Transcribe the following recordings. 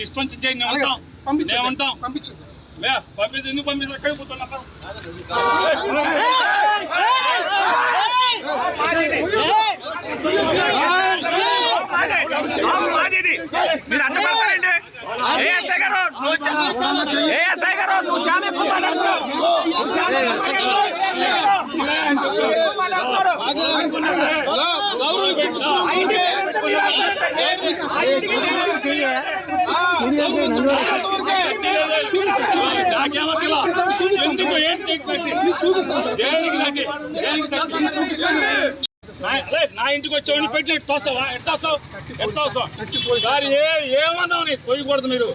ఇష్టం వచ్చింది ఉంటాం పంపించండి ఎందుకు పంపిస్తారు ఎక్కడికి పోతున్నా మీరు అడ్డుపడతారండి నువ్వు చాలా ఎక్కువ ఎందుకు ఏంటి నా ఇంటికి వచ్చేవాడిని పెట్టి తోస్తావా ఎట్లా సార్ ఏమన్నావు నీకు తొయ్యకూడదు మీరు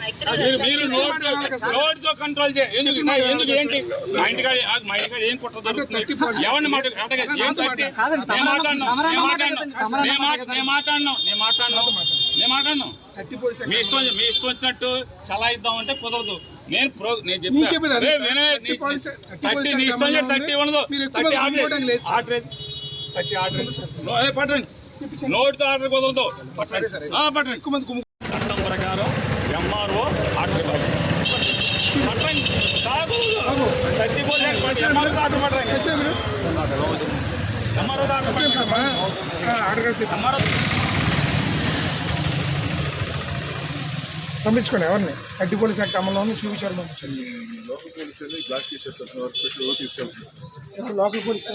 నోటితో కంట్రోల్ చేయ ఎందుకు ఏంటి మా ఇంటికాడ ఏం కుట్ర దొరుకుతుంది ఎవరిని మాట్లాడినాం మీ ఇష్టం వచ్చినట్టు చలా ఇద్దామంటే కుదరదు. నేను చెప్పేది నీ ఇష్టం 30 ఉండదు పట్టండి నోటితో ఆర్డర్ కుదరదు పట్టండి చట్టం ప్రకారం ఎంఆర్ఓ ఆర్డర్ పట్టండి పంపించుకోండి ఎవరిని అడ్డి పోలీస్ యాక్ట్ అమలులోనే చూపించారు పంపించండి. Local police black T shirt తీసుకెళ్తారు లోకల్ పోలీసు